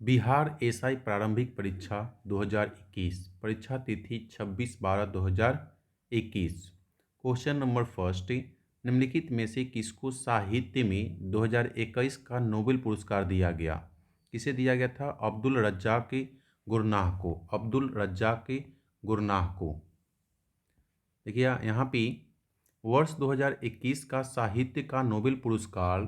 Bihar SI प्रारंभिक परीक्षा 2021 परीक्षा तिथि 26/12/2021। क्वेश्चन नंबर फर्स्ट, निम्नलिखित में से किसको साहित्य में 2021 का नोबेल पुरस्कार दिया गया? किसे दिया गया था? अब्दुल रज्जाक गुरनाह को। अब्दुल रज्जाक गुरनाह को। देखिए यहाँ पे वर्ष 2021 का साहित्य का नोबेल पुरस्कार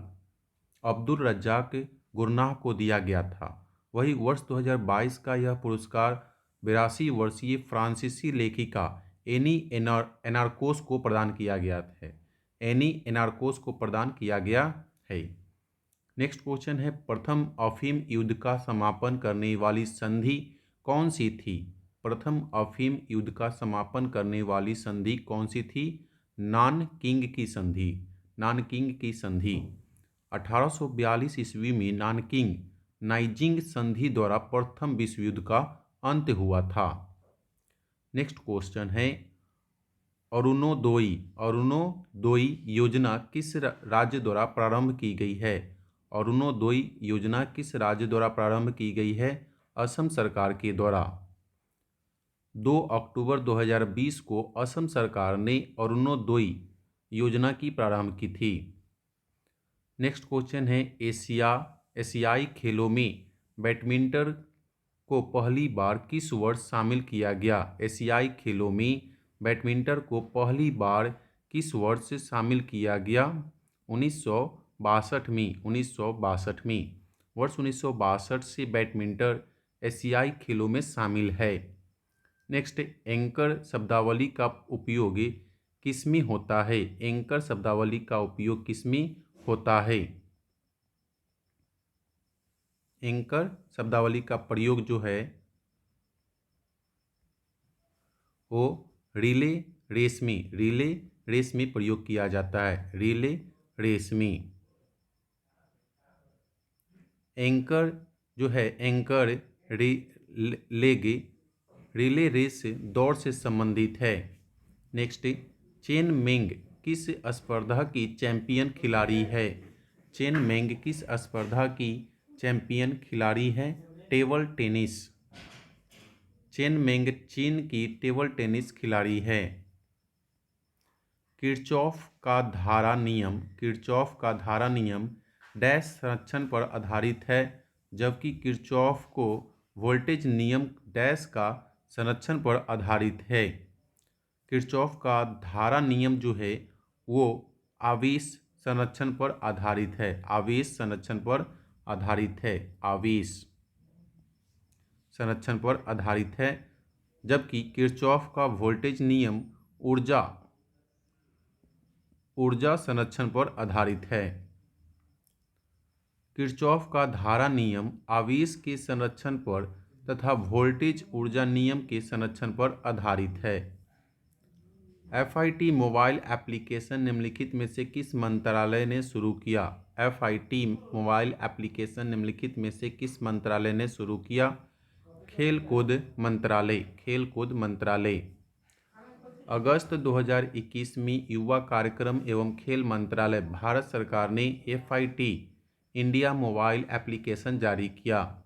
अब्दुल रज्जाक गुरनाह को दिया गया था। वही वर्ष 2022 का यह पुरस्कार 82 वर्षीय फ्रांसीसी लेखिका एनी एनार्कोस को प्रदान किया गया है। एनी एनार्कोस को प्रदान किया गया है। नेक्स्ट क्वेश्चन है, प्रथम अफीम युद्ध का समापन करने वाली संधि कौन सी थी? प्रथम अफीम युद्ध का समापन करने वाली संधि कौन सी थी? नानकिंग की संधि। नानकिंग की संधि 1842 ईस्वी में नानकिंग संधि द्वारा प्रथम विश्व युद्ध का अंत हुआ था। नेक्स्ट क्वेश्चन है, अरुणोदय योजना किस राज्य द्वारा प्रारंभ की गई है? अरुणोदय योजना किस राज्य द्वारा प्रारंभ की गई है? असम सरकार के द्वारा। 2 अक्टूबर 2020 को असम सरकार ने अरुणोदय योजना की प्रारंभ की थी। नेक्स्ट क्वेश्चन है, एशियाई खेलों में बैडमिंटन को पहली बार किस वर्ष शामिल किया गया? एशियाई खेलों में बैडमिंटन को पहली बार किस वर्ष शामिल किया गया? 1962 में। 1962 में। वर्ष 1962 से बैडमिंटन एशियाई खेलों में शामिल है। नेक्स्ट, एंकर शब्दावली का उपयोग किसमें होता है? एंकर शब्दावली का उपयोग किसमें होता है? एंकर शब्दावली का प्रयोग जो है वो रिले रेस में प्रयोग किया जाता है। रिले रेस में। एंकर जो है, एंकर रिले रेस दौड़ से संबंधित है। नेक्स्ट, चेन मेंग किस स्पर्धा की चैंपियन खिलाड़ी है? चेन मेंग किस स्पर्धा की चैंपियन खिलाड़ी है? Table tennis. चेन मेंग चीन की टेबल टेनिस खिलाड़ी है। किरचॉफ का धारा नियम डैश संरक्षण पर आधारित है, जबकि किरचॉफ को वोल्टेज नियम डैश का संरक्षण पर आधारित है। किरचॉफ का धारा नियम जो है वो आवेश संरक्षण पर आधारित है। आवेश संरक्षण पर आधारित है। आवेश संरक्षण पर आधारित है, जबकि किरचॉफ का वोल्टेज नियम ऊर्जा संरक्षण पर आधारित है। किरचॉफ का धारा नियम आवेश के संरक्षण पर तथा वोल्टेज ऊर्जा नियम के संरक्षण पर आधारित है। FIT मोबाइल एप्लीकेशन निम्नलिखित में से किस मंत्रालय ने शुरू किया? FIT मोबाइल एप्लीकेशन निम्नलिखित में से किस मंत्रालय ने शुरू किया? खेलकूद मंत्रालय। खेलकूद मंत्रालय। अगस्त 2021 में युवा कार्यक्रम एवं खेल मंत्रालय भारत सरकार ने FIT इंडिया मोबाइल एप्लीकेशन जारी किया।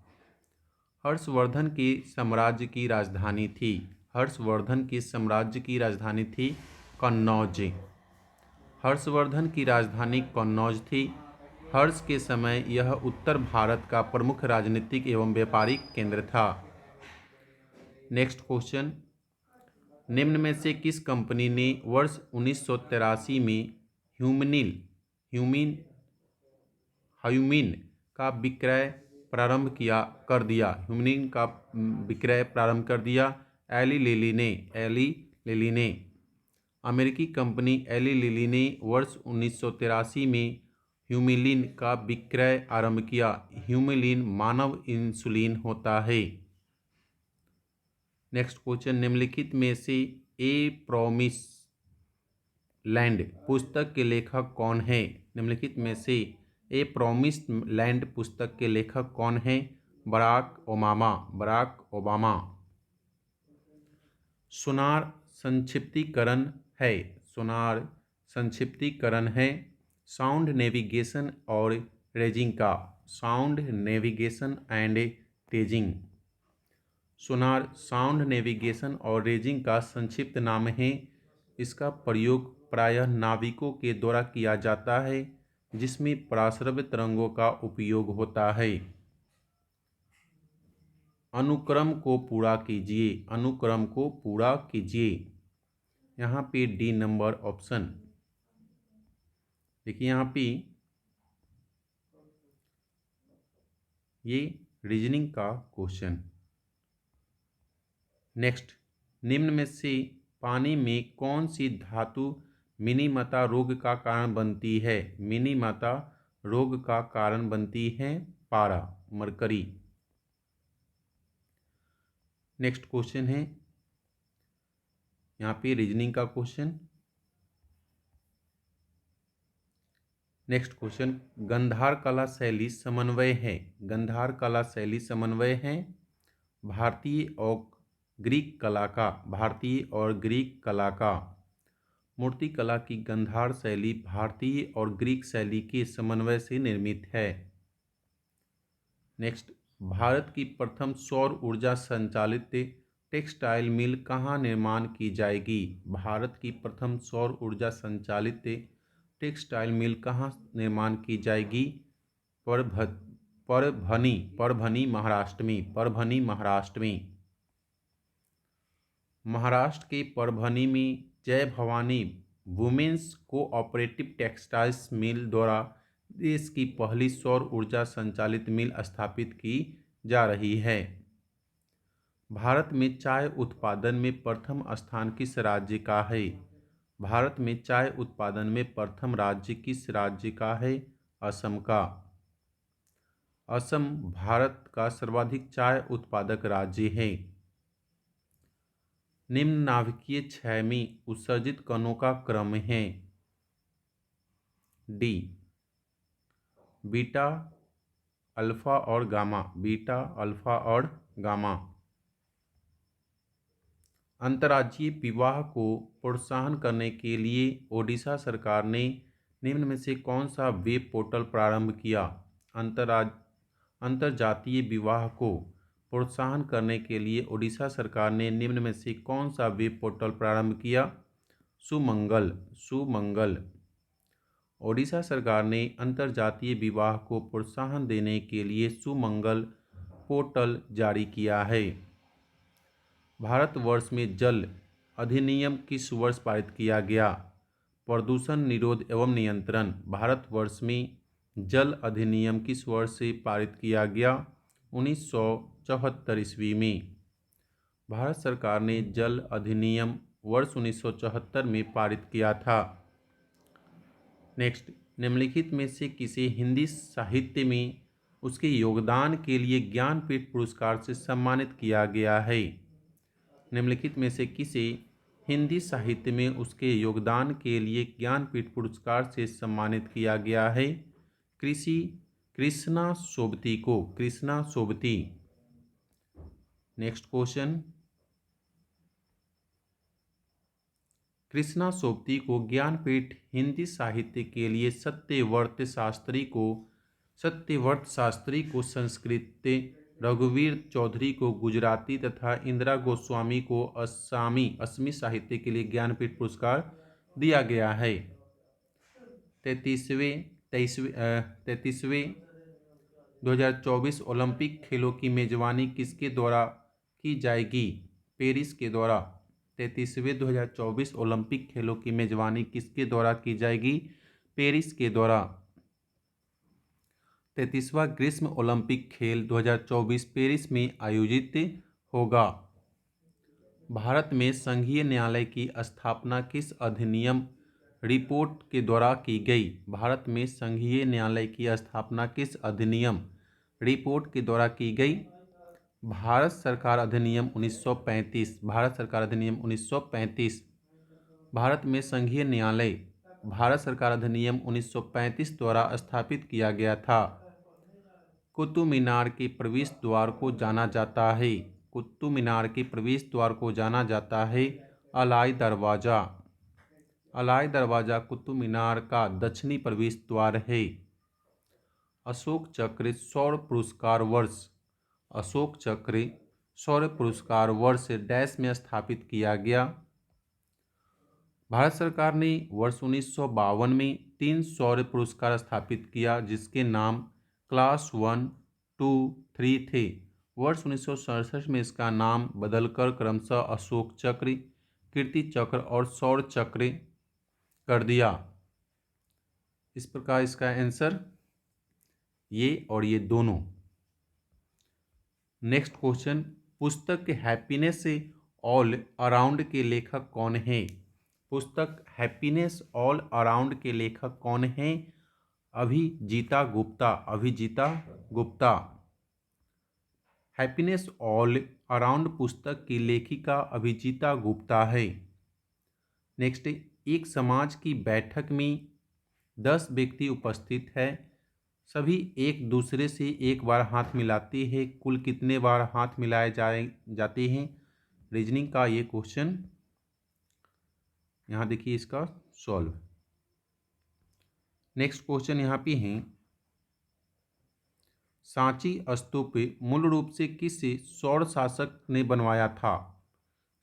हर्षवर्धन के साम्राज्य की राजधानी थी। हर्षवर्धन के साम्राज्य की राजधानी थी कन्नौज। हर्षवर्धन की राजधानी कन्नौज थी। हर्ष के समय यह उत्तर भारत का प्रमुख राजनीतिक एवं व्यापारिक केंद्र था। नेक्स्ट क्वेश्चन, निम्न में से किस कंपनी ने वर्ष 1983 में ह्यूमिन का विक्रय प्रारंभ कर दिया? एली लिली ने। अमेरिकी कंपनी एली लिली ने वर्ष 1983 में ह्यूमिलिन का विक्रय आरंभ किया। ह्यूमिलिन मानव इंसुलिन होता है। नेक्स्ट क्वेश्चन, निम्नलिखित में से ए प्रॉमिस लैंड पुस्तक के लेखक कौन है? निम्नलिखित में से ए प्रॉमिस लैंड पुस्तक के लेखक कौन है? Barack Obama. सोनार संक्षिप्तीकरण है साउंड नेविगेशन और रेजिंग का। Sound navigation and ranging. Sonar sound navigation और रेजिंग का संक्षिप्त नाम है। इसका प्रयोग प्रायः नाविकों के द्वारा किया जाता है, जिसमें पराश्रव्य तरंगों का उपयोग होता है। अनुक्रम को पूरा कीजिए, अनुक्रम को पूरा कीजिए। यहाँ पे डी नंबर ऑप्शन। देखिए यहाँ पे ये रीजनिंग का क्वेश्चन। नेक्स्ट, निम्न में से पानी में कौन सी धातु मिनीमता रोग का कारण बनती है? मिनीमता रोग का कारण बनती है पारा, मरकरी। नेक्स्ट क्वेश्चन है यहाँ पे रीजनिंग का क्वेश्चन। नेक्स्ट क्वेश्चन, गंधार कला शैली समन्वय है। गंधार कला शैली समन्वय है भारतीय और ग्रीक कला का। भारतीय और ग्रीक कला का। मूर्तिकला की गंधार शैली भारतीय और ग्रीक शैली के समन्वय से निर्मित है। नेक्स्ट, भारत की प्रथम सौर ऊर्जा संचालित टेक्सटाइल मिल कहाँ निर्माण की जाएगी? भारत की प्रथम सौर ऊर्जा संचालित टेक्सटाइल मिल कहाँ निर्माण की जाएगी? परभनी महाराष्ट्र में। परभनी महाराष्ट्र में। महाराष्ट्र के परभनी में जय भवानी वुमेन्स कोऑपरेटिव टेक्सटाइल्स मिल द्वारा देश की पहली सौर ऊर्जा संचालित मिल स्थापित की जा रही है। भारत में चाय उत्पादन में प्रथम स्थान किस राज्य का है? भारत में चाय उत्पादन में प्रथम राज्य किस राज्य का है? असम का। असम भारत का सर्वाधिक चाय उत्पादक राज्य है। निम्न नाभिकीय क्षय में उत्सर्जित कणों का क्रम है। डी, बीटा, अल्फा और गामा। बीटा, अल्फा और गामा। अंतर्राज्यीय विवाह को प्रोत्साहन करने के लिए ओडिशा सरकार ने निम्न में से कौन सा वेब पोर्टल प्रारंभ किया? अंतर्जातीय विवाह को प्रोत्साहन करने के लिए ओडिशा सरकार ने निम्न में से कौन सा वेब पोर्टल प्रारंभ किया? सुमंगल। सुमंगल। ओडिशा सरकार ने अंतर्जातीय विवाह को प्रोत्साहन देने के लिए सुमंगल पोर्टल जारी किया है। भारतवर्ष में जल अधिनियम किस वर्ष पारित किया गया? प्रदूषण निरोध एवं नियंत्रण। भारतवर्ष में जल अधिनियम किस वर्ष से पारित किया गया? 1974 ईस्वी में। भारत सरकार ने जल अधिनियम वर्ष 1974 में पारित किया था। नेक्स्ट, निम्नलिखित में से किसे हिंदी साहित्य में उसके योगदान के लिए ज्ञानपीठ पुरस्कार से सम्मानित किया गया है? निम्नलिखित में से किसे हिंदी साहित्य में उसके योगदान के लिए ज्ञानपीठ पुरस्कार से सम्मानित किया गया है? कृष्णा सोबती को। कृष्णा सोबती। नेक्स्ट क्वेश्चन, कृष्णा सोबती को ज्ञानपीठ हिंदी साहित्य के लिए सत्यव्रत शास्त्री को संस्कृत, रघुवीर चौधरी को गुजराती तथा इंदिरा गोस्वामी को असमी साहित्य के लिए ज्ञानपीठ पुरस्कार दिया गया है। 33वें 2024 ओलंपिक खेलों की मेजबानी किसके द्वारा की जाएगी? पेरिस के द्वारा। 33वें 2024 ओलंपिक खेलों की मेजबानी किसके द्वारा की जाएगी? पेरिस के द्वारा। 33वां ग्रीष्म ओलंपिक खेल 2024 पेरिस में आयोजित होगा। भारत में संघीय न्यायालय की स्थापना किस अधिनियम रिपोर्ट के द्वारा की गई? भारत में संघीय न्यायालय की स्थापना किस अधिनियम रिपोर्ट के द्वारा की गई? भारत सरकार अधिनियम 1935। भारत सरकार अधिनियम 1935। भारत में संघीय न्यायालय भारत सरकार अधिनियम 1935 द्वारा स्थापित किया गया था। कुतुब मीनार के प्रवेश द्वार को जाना जाता है। कुतुब मीनार के प्रवेश द्वार को जाना जाता है अलाई दरवाज़ा। अलाई दरवाज़ा कुतुब मीनार का दक्षिणी प्रवेश द्वार है। अशोक चक्र सौर पुरस्कार वर्ष अशोक चक्र शौर्य पुरस्कार वर्ष डैश में स्थापित किया गया। भारत सरकार ने वर्ष 1952 में 3 शौर्य पुरस्कार स्थापित किया, जिसके नाम क्लास 1, 2, 3 थे। वर्ष 1967 में इसका नाम बदलकर क्रमशः अशोक चक्र, कीर्ति चक्र और शौर्य चक्र कर दिया। इस प्रकार इसका आंसर ये और ये दोनों। नेक्स्ट क्वेश्चन, पुस्तक हैप्पीनेस ऑल अराउंड के लेखक कौन हैं? पुस्तक हैप्पीनेस ऑल अराउंड के लेखक कौन हैं? Abhijita Gupta. Abhijita Gupta. Happiness all around पुस्तक की लेखिका अभिजीता गुप्ता है। नेक्स्ट, एक समाज की बैठक में 10 व्यक्ति उपस्थित है, सभी एक दूसरे से एक बार हाथ मिलाते हैं, कुल कितने बार हाथ मिलाए जाते हैं? रीजनिंग का ये क्वेश्चन यहाँ देखिए इसका सॉल्व। नेक्स्ट क्वेश्चन यहाँ पे है, सांची स्तूप मूल रूप से किस सौर शासक ने बनवाया था?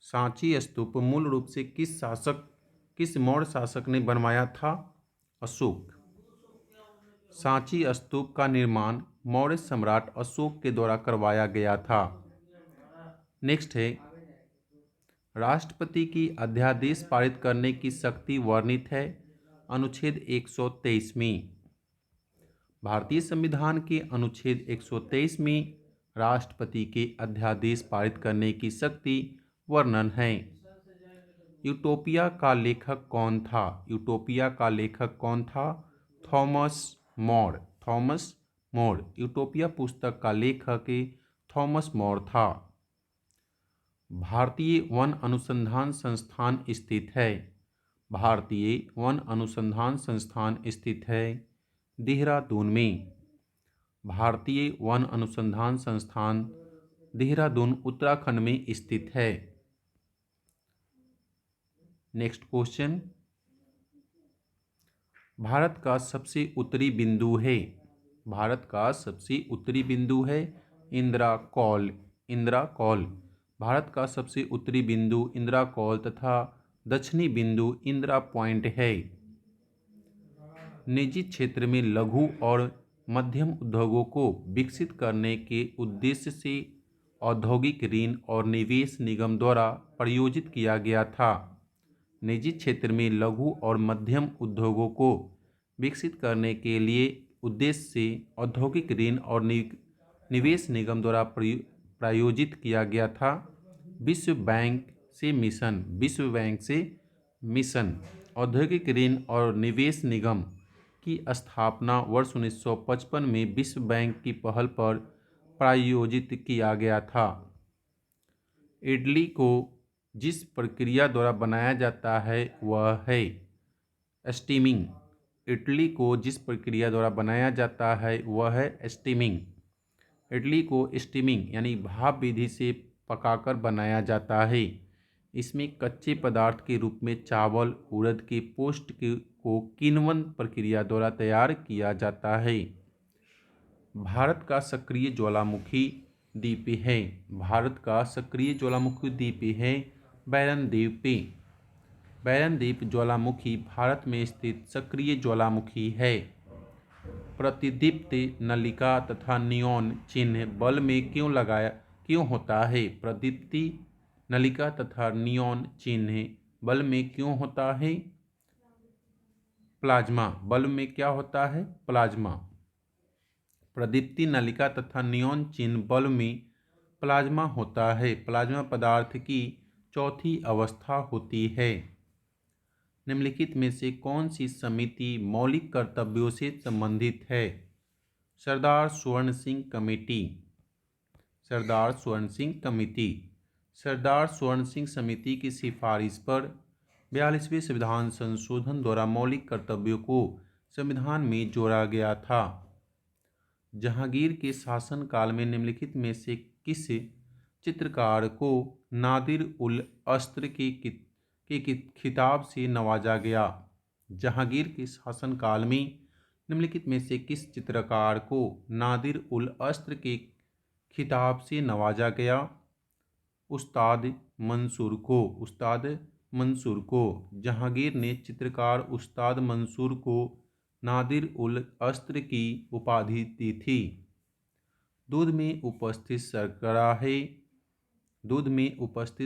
सांची स्तूप मूल रूप से किस मौर्य शासक ने बनवाया था? अशोक। सांची स्तूप का निर्माण मौर्य सम्राट अशोक के द्वारा करवाया गया था। नेक्स्ट है, राष्ट्रपति की अध्यादेश पारित करने की शक्ति वर्णित है अनुच्छेद 123 में। भारतीय संविधान के अनुच्छेद 123 में राष्ट्रपति के अध्यादेश पारित करने की शक्ति वर्णन है। यूटोपिया का लेखक कौन था? यूटोपिया का लेखक कौन था? Thomas More. Thomas More. Utopia पुस्तक का लेखक थॉमस मोर था। भारतीय वन अनुसंधान संस्थान स्थित है। भारतीय वन अनुसंधान संस्थान स्थित है देहरादून में। भारतीय वन अनुसंधान संस्थान देहरादून उत्तराखंड में स्थित है। नेक्स्ट क्वेश्चन, भारत का सबसे उत्तरी बिंदु है। भारत का सबसे उत्तरी बिंदु है इंदिरा कौल। इंदिरा कौल। भारत का सबसे उत्तरी बिंदु इंदिरा कौल तथा दक्षिणी बिंदु इंदिरा पॉइंट है। निजी क्षेत्र में लघु और मध्यम उद्योगों को विकसित करने के उद्देश्य से औद्योगिक ऋण और निवेश निगम द्वारा प्रायोजित किया गया था। निजी क्षेत्र में लघु और मध्यम उद्योगों को विकसित करने के लिए उद्देश्य से औद्योगिक ऋण और निवेश निगम द्वारा प्रायोजित किया गया था। विश्व बैंक से मिशन। विश्व बैंक से मिशन। औद्योगिक ऋण और निवेश निगम की स्थापना वर्ष 1955 में विश्व बैंक की पहल पर प्रायोजित किया गया था। इडली को जिस प्रक्रिया द्वारा बनाया जाता है वह है स्टीमिंग। इडली को जिस प्रक्रिया द्वारा बनाया जाता है वह है स्टीमिंग। इडली को स्टीमिंग यानी भाप विधि से पकाकर बनाया जाता है। इसमें कच्चे पदार्थ के रूप में चावल उड़द के पोस्ट को किण्वन प्रक्रिया द्वारा तैयार किया जाता है। भारत का सक्रिय ज्वालामुखी द्वीप है। भारत का सक्रिय ज्वालामुखी द्वीप है बैरन द्वीप। बैरन द्वीप ज्वालामुखी भारत में स्थित सक्रिय ज्वालामुखी है। प्रतिदीप्त नलिका तथा नियॉन चिन्ह बल्ब में क्यों होता है? प्रतिदीप्ति नलिका तथा नियॉन चिन्ह बल्ब में क्यों होता है? प्लाज्मा। बल्ब में क्या होता है? प्लाज्मा। प्रदीप्ति नलिका तथा नियॉन चिन्ह बल्ब में प्लाज्मा होता है। प्लाज्मा पदार्थ की चौथी अवस्था होती है। निम्नलिखित में से कौन सी समिति मौलिक कर्तव्यों से संबंधित है? सरदार स्वर्ण सिंह कमेटी। सरदार स्वर्ण सिंह कमेटी। सरदार स्वर्ण सिंह समिति की सिफारिश पर 42वें संविधान संशोधन द्वारा मौलिक कर्तव्यों को संविधान में जोड़ा गया था। जहांगीर के शासनकाल में निम्नलिखित में से किस चित्रकार को नादिर उल अस्त्र के खिताब से नवाजा गया? जहांगीर के शासनकाल में निम्नलिखित में से किस चित्रकार को नादिर उल अस्त्र के खिताब से नवाजा गया? उस्ताद मंसूर को। जहांगीर ने चित्रकार उस्ताद मंसूर को नादिर उल अस्त्र की उपाधि दी थी। दूध में उपस्थित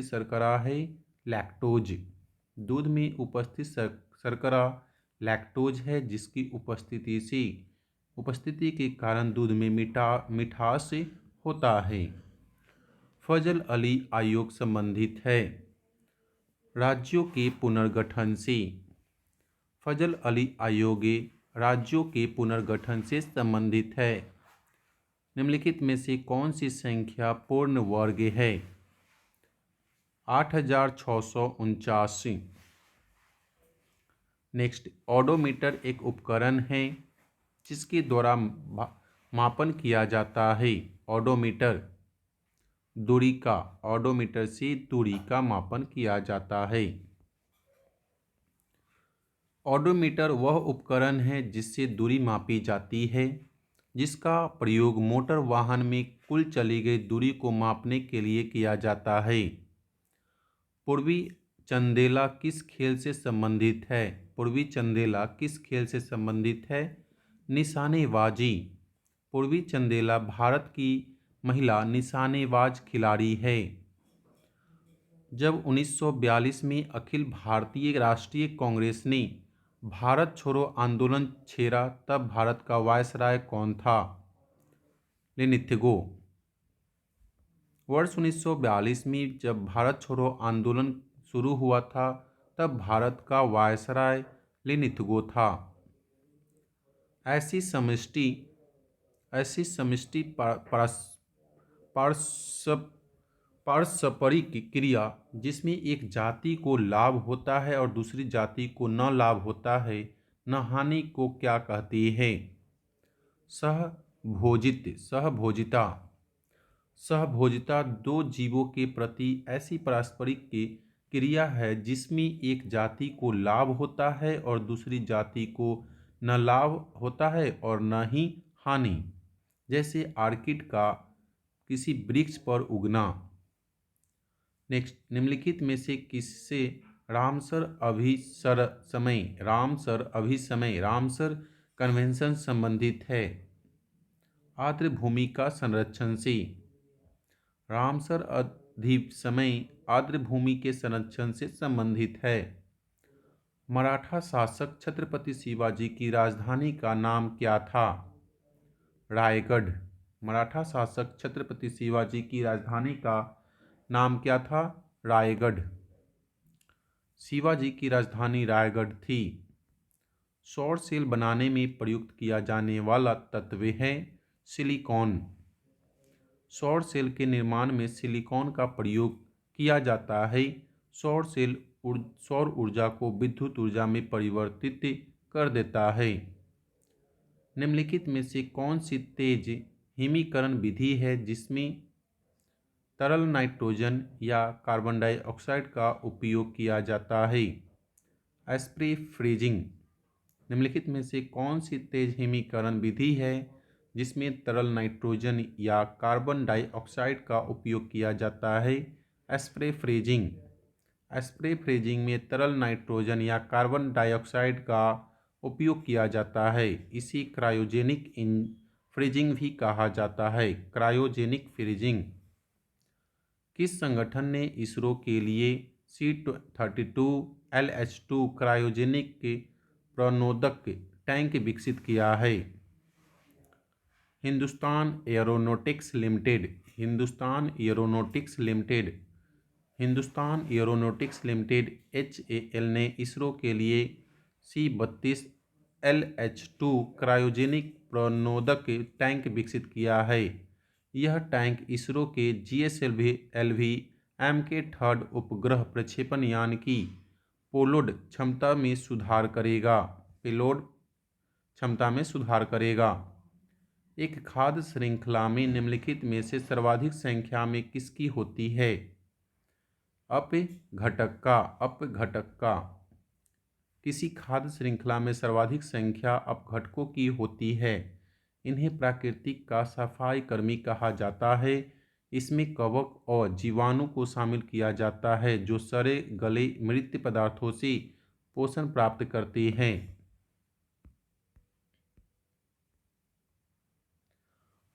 शर्करा है लैक्टोज। दूध में उपस्थित शर्करा लैक्टोज है, जिसकी उपस्थिति के कारण दूध में मिठास होता है। फजल अली आयोग संबंधित है राज्यों के पुनर्गठन से। फजल अली आयोग राज्यों के पुनर्गठन से संबंधित है। निम्नलिखित में से कौन सी संख्या पूर्ण वर्ग है? 8649। नेक्स्ट, ओडोमीटर एक उपकरण है जिसके द्वारा मापन किया जाता है। ओडोमीटर से दूरी का मापन किया जाता है। ओडोमीटर वह उपकरण है जिससे दूरी मापी जाती है, जिसका प्रयोग मोटर वाहन में कुल चली गई दूरी को मापने के लिए किया जाता है। पूर्वी चंदेला किस खेल से संबंधित है? निशानेबाजी। पूर्वी चंदेला भारत की महिला निशानेबाज खिलाड़ी है। जब 1942 में अखिल भारतीय राष्ट्रीय कांग्रेस ने भारत छोड़ो आंदोलन छेड़ा, तब भारत का वायसराय कौन था? लेनिथगो। वर्ष 1942 में जब भारत छोड़ो आंदोलन शुरू हुआ था, तब भारत का वायसराय लेनिथगो था। ऐसी समष्टि पारस्परिक क्रिया जिसमें एक जाति को लाभ होता है और दूसरी जाति को न लाभ होता है, न हानि को क्या कहती है? सहभोजिता दो जीवों के प्रति ऐसी पारस्परिक क्रिया है जिसमें एक जाति को लाभ होता है और दूसरी जाति को न लाभ होता है और न ही हानि, जैसे आर्किड का किसी वृक्ष पर उगना। नेक्स्ट, निम्नलिखित में से किससे रामसर कन्वेंशन संबंधित है? आर्द्र भूमि का संरक्षण से। रामसर अधिसमय आर्द्र भूमि के संरक्षण से संबंधित है। मराठा शासक छत्रपति शिवाजी की राजधानी का नाम क्या था? रायगढ़। मराठा शासक छत्रपति शिवाजी की राजधानी का नाम क्या था? रायगढ़। शिवाजी की राजधानी रायगढ़ थी। सौर सेल बनाने में प्रयुक्त किया जाने वाला तत्व है सिलिकॉन। सौर सेल के निर्माण में सिलिकॉन का प्रयोग किया जाता है। सौर ऊर्जा को विद्युत ऊर्जा में परिवर्तित कर देता है। निम्नलिखित में से कौन सी तेज हिमीकरण विधि है जिसमें तरल नाइट्रोजन या कार्बन डाइऑक्साइड का उपयोग किया जाता है? Spray freezing. निम्नलिखित में से कौन सी तेज हिमीकरण विधि है जिसमें तरल नाइट्रोजन या कार्बन डाइऑक्साइड का उपयोग किया जाता है? Spray freezing. स्प्रे फ्रीजिंग में तरल नाइट्रोजन या कार्बन डाइऑक्साइड का उपयोग किया जाता है। इसी क्रायोजेनिक फ्रीजिंग भी कहा जाता है। Cryogenic freezing. किस संगठन ने इसरो के लिए C-32 LH-2 क्रायोजेनिक प्रणोदक टैंक विकसित किया है? Hindustan aeronautics limited. HAL ने इसरो के लिए C-32 LH-2 क्रायोजेनिक प्रणोदक टैंक विकसित किया है। यह टैंक इसरो के GSLV Mk3 उपग्रह प्रक्षेपण यान की पेलोड क्षमता में सुधार करेगा। एक खाद्य श्रृंखला में निम्नलिखित में से सर्वाधिक संख्या में किसकी होती है? अपघटक का। किसी खाद्य श्रृंखला में सर्वाधिक संख्या अपघटकों की होती है। इन्हें प्राकृतिक का सफाई कर्मी कहा जाता है। इसमें कवक और जीवाणु को शामिल किया जाता है जो सड़े गले मृत पदार्थों से पोषण प्राप्त करते हैं।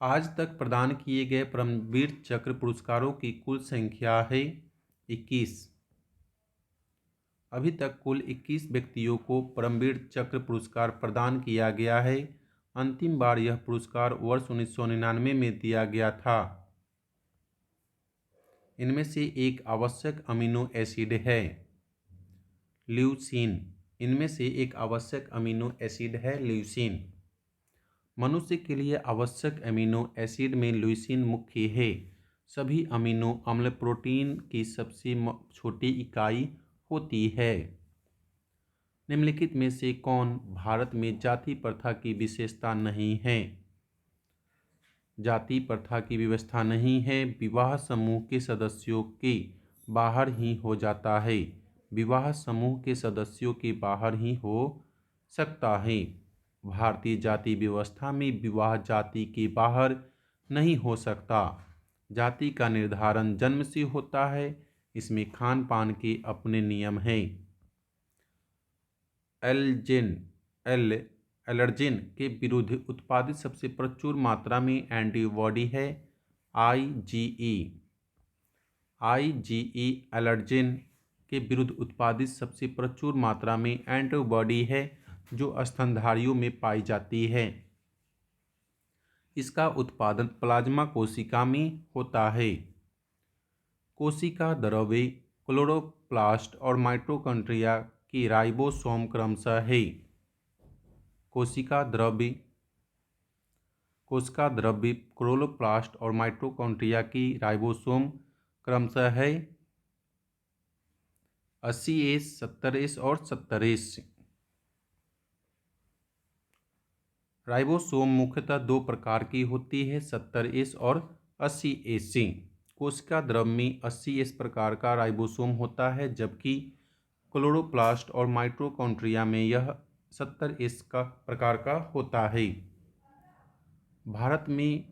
आज तक प्रदान किए गए परमवीर चक्र पुरस्कारों की कुल संख्या है 21। अभी तक कुल 21 व्यक्तियों को परमवीर चक्र पुरस्कार प्रदान किया गया है। अंतिम बार यह पुरस्कार वर्ष 1999 में दिया गया था। इनमें से एक आवश्यक अमीनो एसिड है ल्यूसीन। इनमें से एक आवश्यक अमीनो एसिड है ल्यूसीन। मनुष्य के लिए आवश्यक अमीनो एसिड में ल्यूसीन मुख्य है। सभी अमीनो अम्ल प्रोटीन की सबसे छोटी इकाई होती है। निम्नलिखित में से कौन भारत में जाति प्रथा की विशेषता नहीं है? जाति प्रथा की व्यवस्था नहीं है। विवाह समूह के सदस्यों के बाहर ही हो जाता है। विवाह समूह के सदस्यों के बाहर ही हो सकता है। भारतीय जाति व्यवस्था में विवाह जाति के बाहर नहीं हो सकता। जाति का निर्धारण जन्म से होता है। इसमें खान पान के अपने नियम हैं। एलर्जेन के विरुद्ध उत्पादित सबसे प्रचुर मात्रा में एंटीबॉडी है आईजीई। आईजीई एलर्जेन के विरुद्ध उत्पादित सबसे प्रचुर मात्रा में एंटीबॉडी है जो स्तनधारियों में पाई जाती है। इसका उत्पादन प्लाज्मा कोशिका में होता है। कोशिका द्रव्य क्लोरोप्लास्ट और माइटोकॉन्ड्रिया की राइबोसोम क्रमशः है। कोशिका द्रव्य क्लोरोप्लास्ट और माइटोकॉन्ड्रिया की राइबोसोम क्रमशः है 80S, 70S और 70S। राइबोसोम मुख्यतः दो प्रकार की होती है, 70S और 80S। कोशिका द्रव्य में 80S प्रकार का राइबोसोम होता है जबकि क्लोरोप्लास्ट और माइटोकॉन्ड्रिया में यह 70S का प्रकार का होता है। भारत में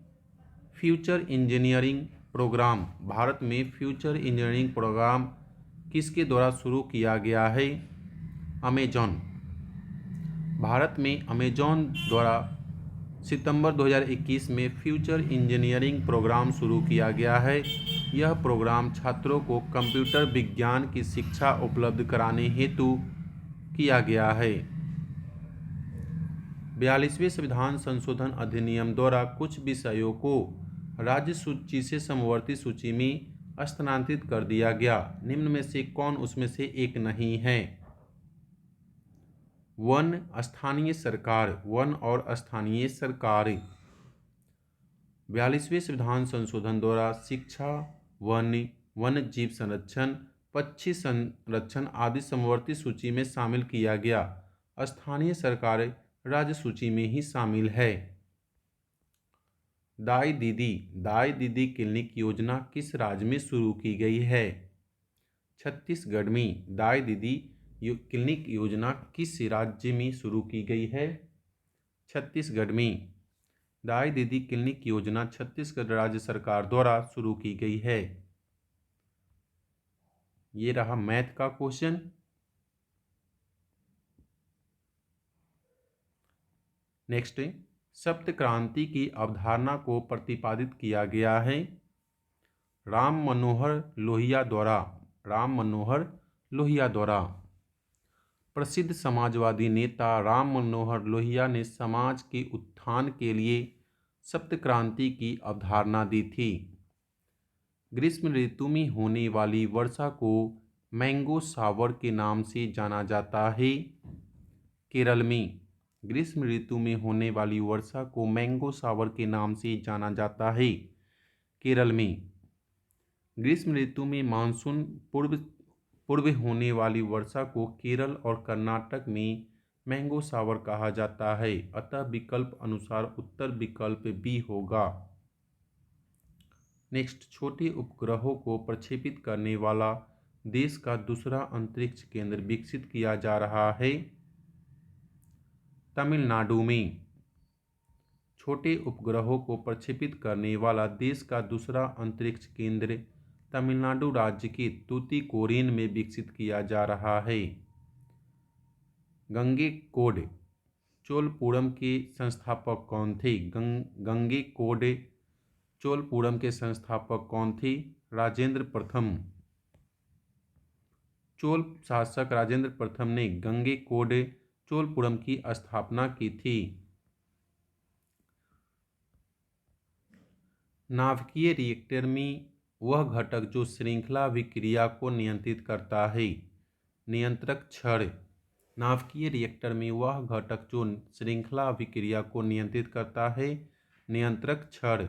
फ्यूचर इंजीनियरिंग प्रोग्राम किसके द्वारा शुरू किया गया है? अमेजॉन। भारत में अमेजॉन द्वारा सितंबर 2021 में फ्यूचर इंजीनियरिंग प्रोग्राम शुरू किया गया है। यह प्रोग्राम छात्रों को कंप्यूटर विज्ञान की शिक्षा उपलब्ध कराने हेतु किया गया है। 42वें संविधान संशोधन अधिनियम द्वारा कुछ विषयों को राज्य सूची से समवर्ती सूची में स्थानांतरित कर दिया गया। निम्न में से कौन उसमें से एक नहीं है? वन और स्थानीय सरकार। 42वें संविधान संशोधन द्वारा शिक्षा, वन्य जीव संरक्षण, पक्षी संरक्षण आदि समवर्ती सूची में शामिल किया गया। स्थानीय सरकार राज्य सूची में ही शामिल है। दाई दीदी क्लिनिक योजना किस राज्य में शुरू की गई है? छत्तीसगढ़ में। दाई दीदी क्लिनिक योजना किस राज्य में शुरू की गई है? छत्तीसगढ़ में। दाई दीदी क्लिनिक योजना छत्तीसगढ़ राज्य सरकार द्वारा शुरू की गई है। ये रहा मैथ का क्वेश्चन। नेक्स्ट, सप्त क्रांति की अवधारणा को प्रतिपादित किया गया है राम मनोहर लोहिया द्वारा। प्रसिद्ध समाजवादी नेता राम मनोहर लोहिया ने समाज के उत्थान के लिए सप्त क्रांति की अवधारणा दी थी। ग्रीष्म ऋतु में होने वाली वर्षा को मैंगो शावर के नाम से जाना जाता है। केरल में ग्रीष्म ऋतु में होने वाली वर्षा को मैंगो शावर के नाम से जाना जाता है। केरल में ग्रीष्म ऋतु में मानसून पूर्व होने वाली वर्षा को केरल और कर्नाटक में मैंगो शावर कहा जाता है। अतः विकल्प अनुसार उत्तर विकल्प बी होगा। नेक्स्ट, छोटे उपग्रहों को प्रक्षेपित करने वाला देश का दूसरा अंतरिक्ष केंद्र विकसित किया जा रहा है तमिलनाडु में। छोटे उपग्रहों को प्रक्षेपित करने वाला देश का दूसरा अंतरिक्ष केंद्र तमिलनाडु राज्य के तूतीकोरिन में विकसित किया जा रहा है। गंगेकोंड चोलपुरम के संस्थापक कौन थे? गंगेकोंड चोलपुरम के संस्थापक कौन थे? राजेंद्र प्रथम। चोल शासक राजेंद्र प्रथम ने गंगेकोंड चोलपुरम की स्थापना की थी। नाभिकीय रिएक्टर में वह घटक जो श्रृंखला अभिक्रिया को नियंत्रित करता है। नियंत्रक छड़। नाभिकीय रिएक्टर में वह घटक जो श्रृंखला अभिक्रिया को नियंत्रित करता है। नियंत्रक छड़।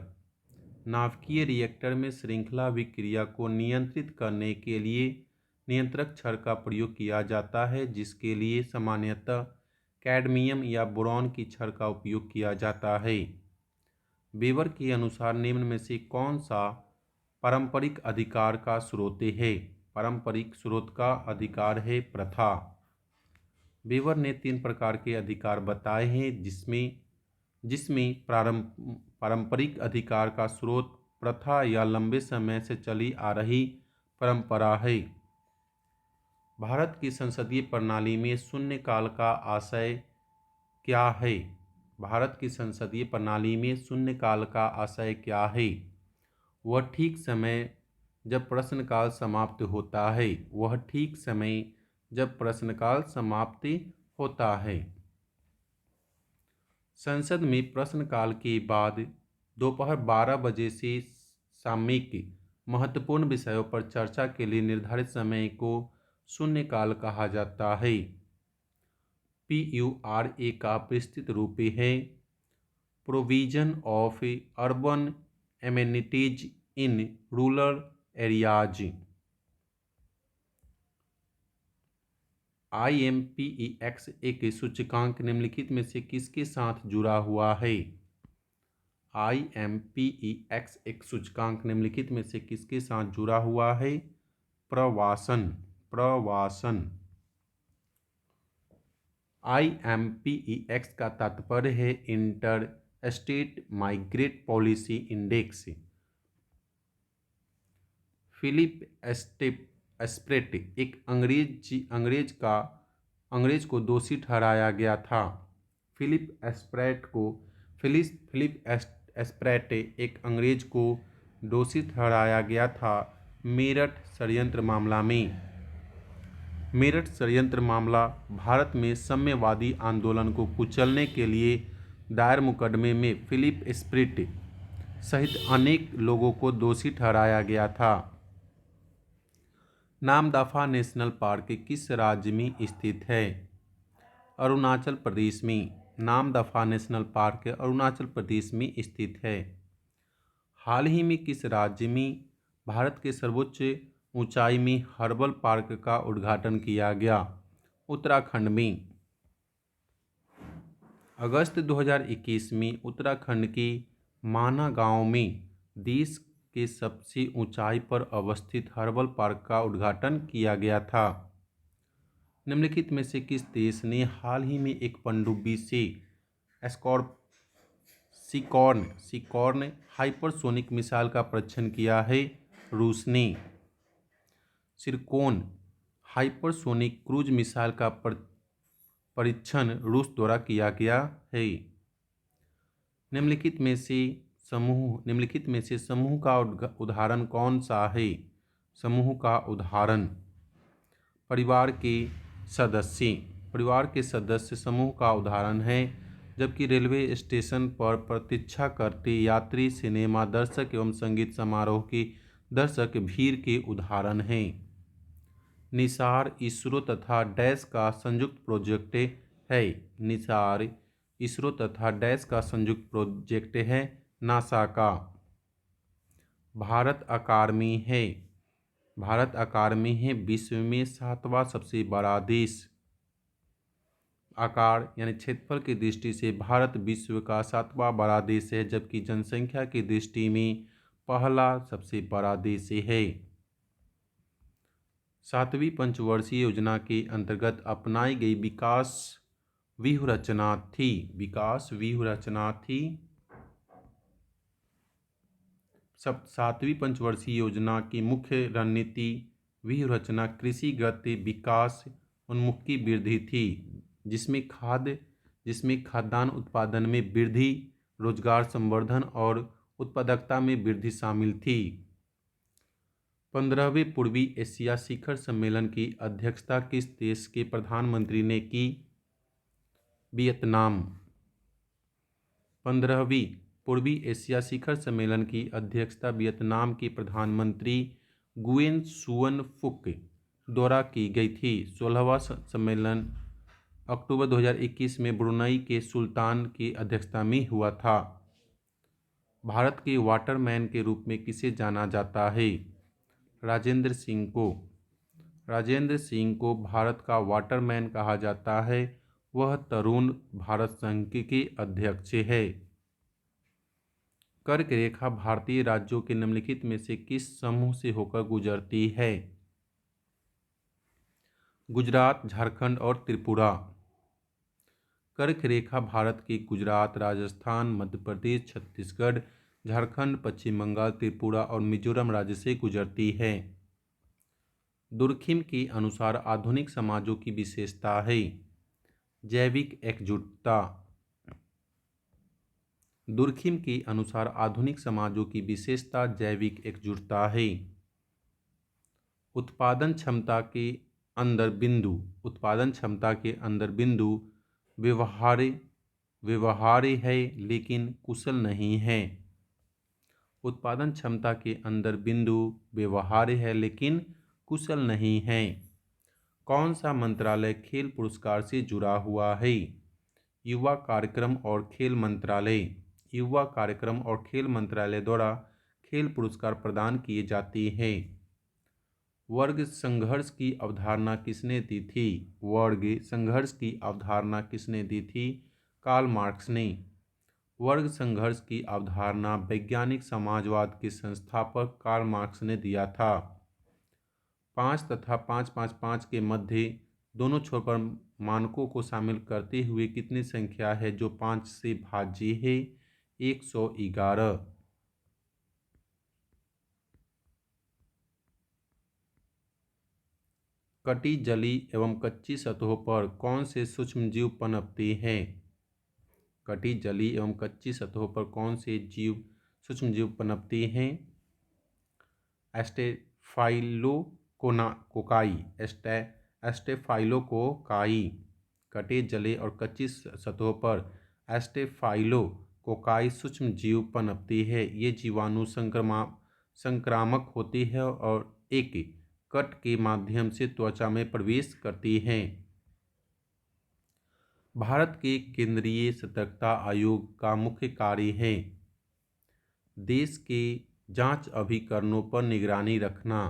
नाभिकीय रिएक्टर में श्रृंखला अभिक्रिया को नियंत्रित करने के लिए नियंत्रक छड़ का प्रयोग किया जाता है, जिसके लिए सामान्यतः कैडमियम या बोरॉन की छड़ का उपयोग किया जाता है। वेबर के अनुसार निम्न में से कौन सा पारंपरिक अधिकार का स्रोत है? पारंपरिक स्रोत का अधिकार है प्रथा। वेबर ने 3 प्रकार के अधिकार बताए हैं, जिसमें पारंपरिक अधिकार का स्रोत प्रथा या लंबे समय से चली आ रही परंपरा है। भारत की संसदीय प्रणाली में शून्यकाल का आशय क्या है? भारत की संसदीय प्रणाली में शून्यकाल का आशय क्या है? वह ठीक समय जब प्रश्नकाल समाप्त होता है। वह ठीक समय जब प्रश्नकाल समाप्त होता है। संसद में प्रश्नकाल के बाद दोपहर 12 बजे से सामयिक महत्वपूर्ण विषयों पर चर्चा के लिए निर्धारित समय को शून्यकाल कहा जाता है। PURA का विस्तृत रूप है provision of urban amenities in rural areas. IMPEX एक सूचकांक निम्नलिखित में से किसके साथ जुड़ा हुआ है? IMPEX एक सूचकांक निम्नलिखित में से किसके साथ जुड़ा हुआ है? प्रवासन। IMPEX का तात्पर्य है inter state migrate policy index. Philip Spratt एक अंग्रेज को दोषी ठहराया गया था। फिलिप एस्प्रेट एक अंग्रेज को दोषी ठहराया गया था मेरठ षड्यंत्र मामला में। मेरठ षड्यंत्र मामला भारत में साम्यवादी आंदोलन को कुचलने के लिए दायर मुकदमे में फिलिप एस्प्रेट सहित अनेक लोगों को दोषी ठहराया गया था। नामदफा नेशनल पार्क किस राज्य में स्थित है? अरुणाचल प्रदेश में। नामदफा नेशनल पार्क अरुणाचल प्रदेश में स्थित है। हाल ही में किस राज्य में भारत के सर्वोच्च ऊंचाई में हर्बल पार्क का उद्घाटन किया गया? उत्तराखंड में। अगस्त 2021 में उत्तराखंड के माना गांव में देश के सबसे ऊंचाई पर अवस्थित हर्बल पार्क का उद्घाटन किया गया था। निम्नलिखित में से किस देश ने हाल ही में एक पनडुब्बी से सिकॉर्न हाइपरसोनिक मिसाइल का परीक्षण किया है? रूस ने। सिरकोन हाइपरसोनिक क्रूज मिसाइल का परीक्षण रूस द्वारा किया गया है। निम्नलिखित में से समूह का उदाहरण कौन सा है? समूह का उदाहरण परिवार के सदस्य समूह का उदाहरण है, जबकि रेलवे स्टेशन पर प्रतीक्षा करते यात्री, सिनेमा दर्शक एवं संगीत समारोह के दर्शक भीड़ के उदाहरण हैं। निसार इसरो तथा डैश का संयुक्त प्रोजेक्ट है। निसार इसरो तथा डैश का संयुक्त प्रोजेक्ट है नासा का। भारत आकार में है विश्व में 7वां सबसे बड़ा देश। आकार यानी क्षेत्रफल की दृष्टि से भारत विश्व का 7वां बड़ा देश है, जबकि जनसंख्या की दृष्टि में पहला सबसे बड़ा देश है। 7वीं पंचवर्षीय योजना के अंतर्गत अपनाई गई विकास व्यूह रचना थी। सब 7वीं पंचवर्षीय योजना की मुख्य रणनीति व्यूहरचना कृषिगत विकास उन्मुख की वृद्धि थी, जिसमें खाद्यान्न उत्पादन में वृद्धि, रोजगार संवर्धन और उत्पादकता में वृद्धि शामिल थी। 15वें पूर्वी एशिया शिखर सम्मेलन की अध्यक्षता किस देश के प्रधानमंत्री ने की? वियतनाम। 15वीं पूर्वी एशिया शिखर सम्मेलन की अध्यक्षता वियतनाम के प्रधानमंत्री गुयेन सुअन फुक द्वारा की गई थी। 16वां सम्मेलन अक्टूबर 2021 में ब्रुनई के सुल्तान की अध्यक्षता में हुआ था। भारत के वाटरमैन के रूप में किसे जाना जाता है? राजेंद्र सिंह को। राजेंद्र सिंह को भारत का वाटरमैन कहा जाता है। वह तरुण भारत संघ के अध्यक्ष है। कर्क रेखा भारतीय राज्यों के निम्नलिखित में से किस समूह से होकर गुजरती है? गुजरात, झारखंड और त्रिपुरा। कर्क रेखा भारत के गुजरात, राजस्थान, मध्य प्रदेश, छत्तीसगढ़, झारखंड, पश्चिम बंगाल, त्रिपुरा और मिजोरम राज्य से गुजरती है। दुर्खिम के अनुसार आधुनिक समाजों की विशेषता है। जैविक एकजुटता। दुर्खिम के अनुसार आधुनिक समाजों की विशेषता जैविक एकजुटता है। उत्पादन क्षमता के अंदर बिंदु व्यवहार्य है लेकिन कुशल नहीं है। उत्पादन क्षमता के अंदर बिंदु व्यवहार्य है लेकिन कुशल नहीं है। कौन सा मंत्रालय खेल पुरस्कार से जुड़ा हुआ है? युवा कार्यक्रम और खेल मंत्रालय। युवा कार्यक्रम और खेल मंत्रालय द्वारा खेल पुरस्कार प्रदान किए जाते हैं। वर्ग संघर्ष की अवधारणा किसने दी थी? वर्ग संघर्ष की अवधारणा किसने दी थी? कार्ल मार्क्स ने। वर्ग संघर्ष की अवधारणा वैज्ञानिक समाजवाद के संस्थापक कार्ल मार्क्स ने दिया था। 5 तथा 555 के मध्य दोनों छोर पर मानकों को शामिल करते हुए कितनी संख्या है जो 5 से भाज्य है? 111। कटी, जली एवं कच्ची सतहों पर कौन से सूक्ष्मजीव पनपते हैं? कटी, जली एवं कच्ची सतहों पर कौन से सूक्ष्मजीव पनपते हैं? एस्टेफाइलोकोकाई। कटे, जले और कच्ची सतहों पर एस्टेफाइलोकोकाई सूक्ष्मजीव पनपते हैं। ये जीवाणु संक्रामक होते हैं और एक कट के माध्यम से त्वचा में प्रवेश करते हैं। भारत के केंद्रीय सतर्कता आयोग का मुख्य कार्य है देश के जांच अभिकरणों पर निगरानी रखना।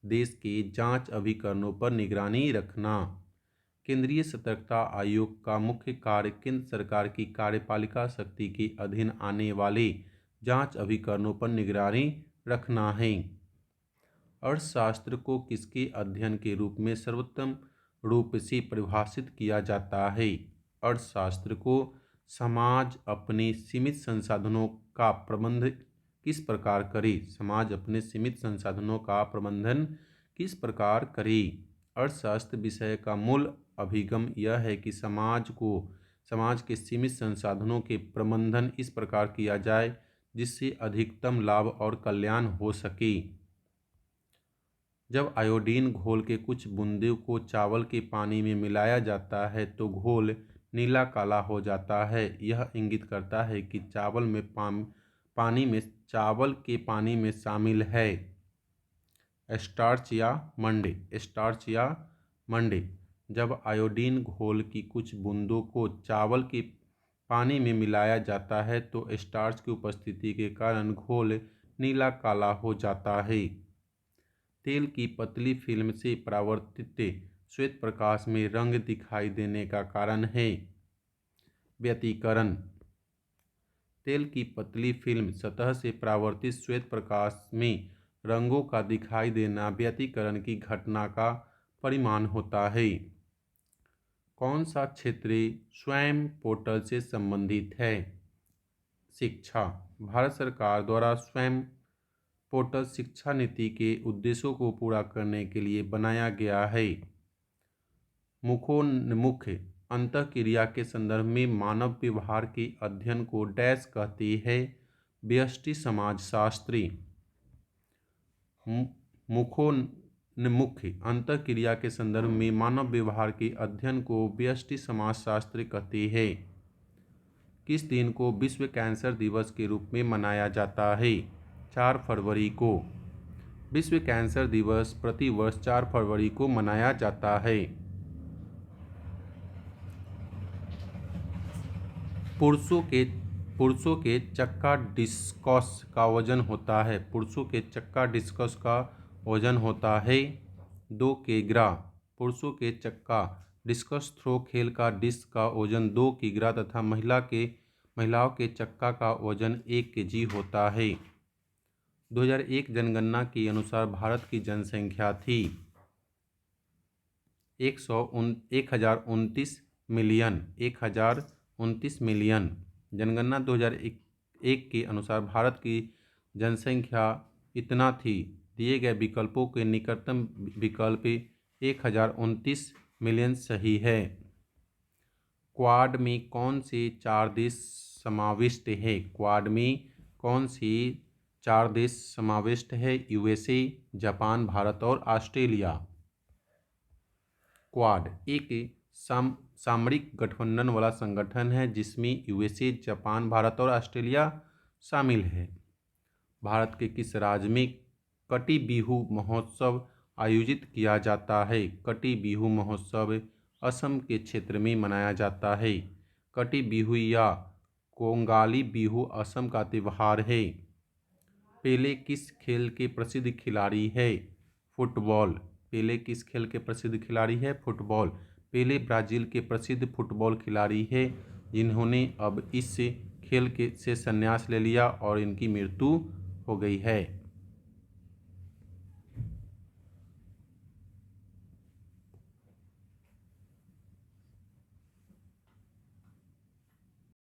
देश के जांच अभिकरणों पर निगरानी रखना। केंद्रीय सतर्कता आयोग का मुख्य कार्य केंद्र सरकार की कार्यपालिका शक्ति के अधीन आने वाले जांच अभिकरणों पर निगरानी रखना है। अर्थशास्त्र को किसके अध्ययन के रूप में सर्वोत्तम रूप से परिभाषित किया जाता है? अर्थशास्त्र को समाज अपने सीमित संसाधनों का प्रबंधन किस प्रकार करे? समाज अपने सीमित संसाधनों का प्रबंधन किस प्रकार करे? अर्थशास्त्र विषय का मूल अभिगम यह है कि समाज के सीमित संसाधनों के प्रबंधन इस प्रकार किया जाए जिससे अधिकतम लाभ और कल्याण हो सके। जब आयोडीन घोल के कुछ बूंदों को चावल के पानी में मिलाया जाता है तो घोल नीला काला हो जाता है। यह इंगित करता है कि चावल के पानी में शामिल है स्टार्च या मंडे। जब आयोडीन घोल की कुछ बूंदों को चावल के पानी में मिलाया जाता है तो स्टार्च की उपस्थिति के कारण घोल नीला काला हो जाता है। तेल की पतली फिल्म से परावर्तित श्वेत प्रकाश में रंग दिखाई देने का कारण है व्यतिकरण। तेल की पतली फिल्म सतह से परावर्तित श्वेत प्रकाश में रंगों का दिखाई देना व्यतिकरण की घटना का परिणाम होता है। कौन सा क्षेत्र स्वयं पोर्टल से संबंधित है? शिक्षा। भारत सरकार द्वारा स्वयं पोर्टल शिक्षा नीति के उद्देश्यों को पूरा करने के लिए बनाया गया है। मुखोन्मुख अंतःक्रिया के संदर्भ में मानव व्यवहार के अध्ययन को डैश कहते हैं। व्यष्टि समाजशास्त्री। मुखोन्मुख अंतःक्रिया के संदर्भ में मानव व्यवहार के अध्ययन को व्यष्टि समाजशास्त्री कहते हैं। किस दिन को विश्व कैंसर दिवस के रूप में मनाया जाता है? 4 फरवरी को। विश्व कैंसर दिवस प्रतिवर्ष 4 फरवरी को मनाया जाता है। पुरुषों के चक्का डिस्कस का वजन होता है। पुरुषों के चक्का डिस्कस का वजन होता है 2 किग्रा। पुरुषों के चक्का डिस्कस थ्रो खेल का डिस्क का वजन 2 किग्रा तथा महिलाओं के चक्का का वजन 1 केजी होता है। 2001 जनगणना के अनुसार भारत की जनसंख्या थी 1029 मिलियन। जनगणना 2001 के अनुसार भारत की जनसंख्या इतना थी। दिए गए विकल्पों के निकटतम विकल्प 1029 मिलियन सही है। क्वाड में कौन से 4 देश समाविष्ट है? क्वाड में कौन से 4 देश समाविष्ट है? यूएसए, जापान, भारत और ऑस्ट्रेलिया। क्वाड एक सामरिक गठबंधन वाला संगठन है जिसमें यूएसए, जापान, भारत और ऑस्ट्रेलिया शामिल है। भारत के किस राज्य में कटी बिहू महोत्सव आयोजित किया जाता है? कटी बिहू महोत्सव असम के क्षेत्र में मनाया जाता है। कटी बिहू या कोंगाली बिहू असम का त्यौहार है। पेले किस खेल के प्रसिद्ध खिलाड़ी है? फुटबॉल। पेले किस खेल के प्रसिद्ध खिलाड़ी है? फुटबॉल। पेले ब्राज़ील के प्रसिद्ध फुटबॉल खिलाड़ी है जिन्होंने अब इस खेल से संन्यास ले लिया और इनकी मृत्यु हो गई है।